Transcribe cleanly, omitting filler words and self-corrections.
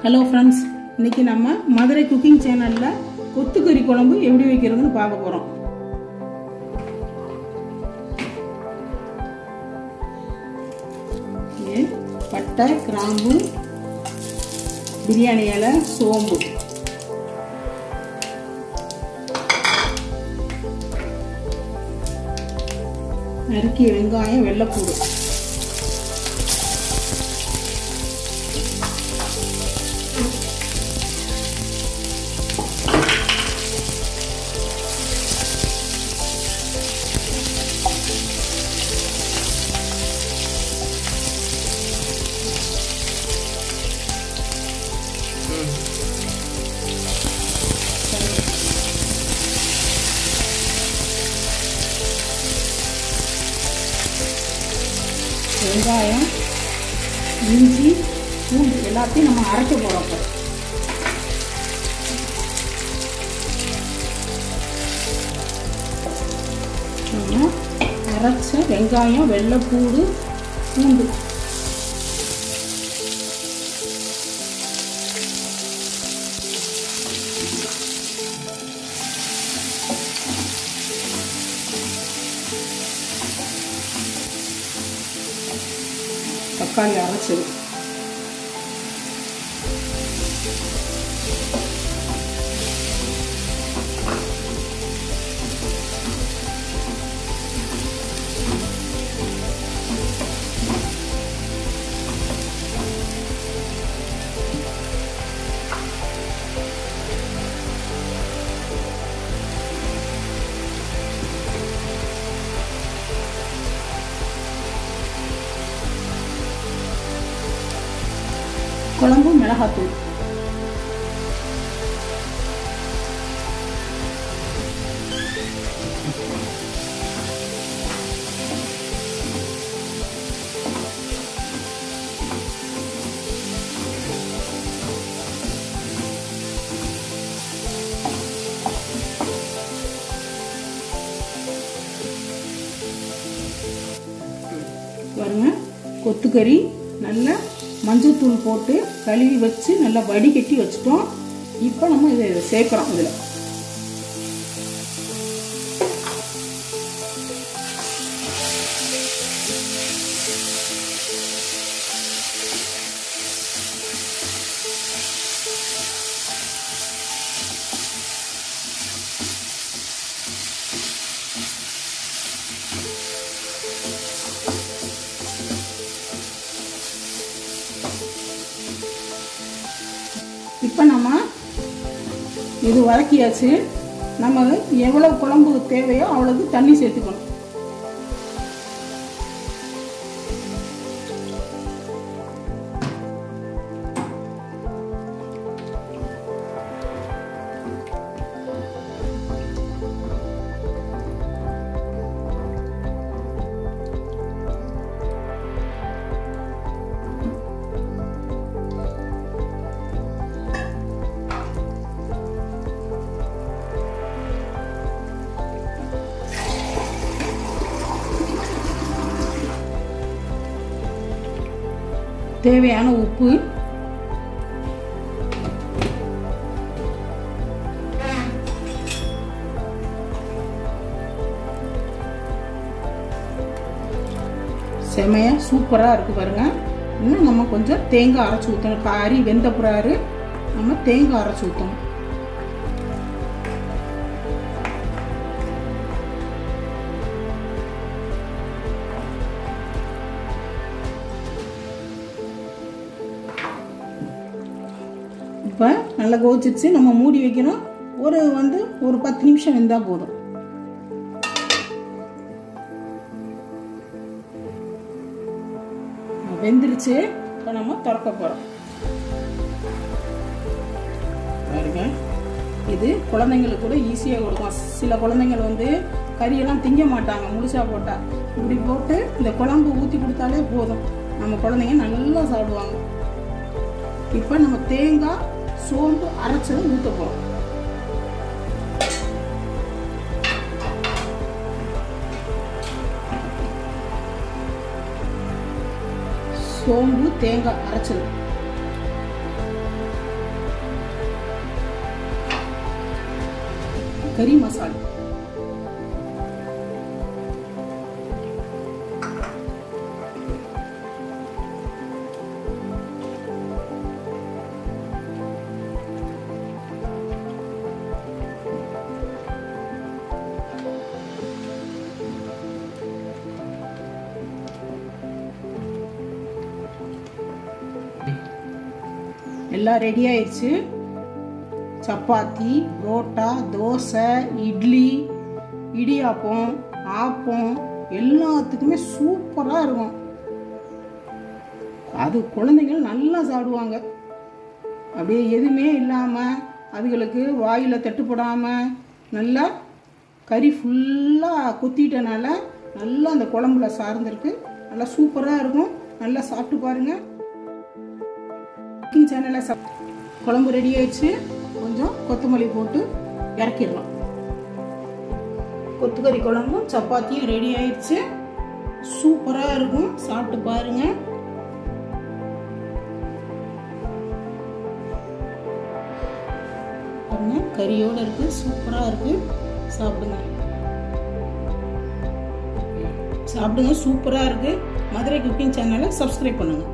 Hello friends, இன்னைக்கு நம்ம Madurai cooking சேனல்ல கொத்துக்கறி குழம்பு எப்படி வைக்கிறதுன்னு பார்க்க போறோம். பட்டை, கிராம்பு, பிரியாணி இலை, சோம்பு, நறுக்கிய வெங்காயம், வெள்ளைப்பூடு, வெங்காயம், இஞ்சி, பூண்டு எல்லாத்தையும் நம்ம அரைக்க போகிறோம். நம்ம அரைச்ச வெங்காயம், வெள்ளைப்பூடு, பூண்டு தக்காளி அரைச்சது, குழம்பு மிளகாத்தூள், பாருங்க கொத்துக்கறி நல்ல மஞ்சத்தூள் போட்டு கழுவி வச்சு நல்லா வடிகட்டி வச்சுட்டோம். இப்போ நம்ம இதை சேர்க்கிறோம். இதில் இப்போ நம்ம இது வதக்கியாச்சு. நம்ம எவ்வளவு குழம்பு தேவையோ அவ்வளவு தண்ணி சேர்த்துக்கணும். தேவையான உப்பு, செமையா சூப்பரா இருக்கு பாருங்க. இன்னும் நம்ம கொஞ்சம் தேங்காய் அரைச்சு ஊற்றணும். கறி வெந்த பிறாரு நம்ம தேங்காய் அரைச்சு ஊற்றணும். இப்போ நல்லா கோச்சிச்சு நம்ம மூடி வைக்கணும். ஒரு 10 நிமிஷம் வெந்தா போதும். வெந்துருச்சு. இப்போ நம்ம திறக்க போறோம். பாருங்க, இது குழந்தைங்களுக்கு கூட ஈஸியாக கொடுக்கும். சில குழந்தைங்கள் கறியெல்லாம் திங்க மாட்டாங்க. முழுசா போட்டா இப்படி போட்டு இந்த குழம்பு ஊற்றி கொடுத்தாலே போதும். நம்ம குழந்தைங்க நல்லா சாப்பிடுவாங்க. இப்போ நம்ம தேங்காய், சோம்பு அரைச்சதை ஊற்ற போறோம். சோம்பு, தேங்காய் அரைச்சது கறி மசாலா. எல்லாம் ரெடி ஆயிடுச்சு. சப்பாத்தி, புரோட்டா, தோசை, இட்லி, இடியாப்பம், ஆப்பம் எல்லாத்துக்குமே சூப்பராக இருக்கும். அது குழந்தைங்க நல்லா சாப்பிடுவாங்க. அப்படியே எதுவுமே இல்லாமல் அதுகளுக்கு வாயில் தட்டுப்படாமல் நல்லா கறி ஃபுல்லாக குத்திட்டனால நல்லா அந்த குழம்புல சார்ந்திருக்கு. நல்லா சூப்பராக இருக்கும். நல்லா சாப்பிட்டு பாருங்கள். குக்கிங் சேனலை குழம்பு ரெடி ஆயிடுச்சு. கொஞ்சம் கொத்தமல்லி போட்டு இறக்கிடலாம். கொத்துக்கறி குழம்பும் சப்பாத்தியும் ரெடி ஆயிடுச்சு. சூப்பராக இருக்கும். சாப்பிட்டு பாருங்க. பாருங்க, கறியோட இருக்கு. சூப்பராக இருக்கு. சாப்பிடுங்க சாப்பிடுங்க. சூப்பராக இருக்கு. மதுரை குக்கிங் சேனலை சப்ஸ்கிரைப் பண்ணுங்க.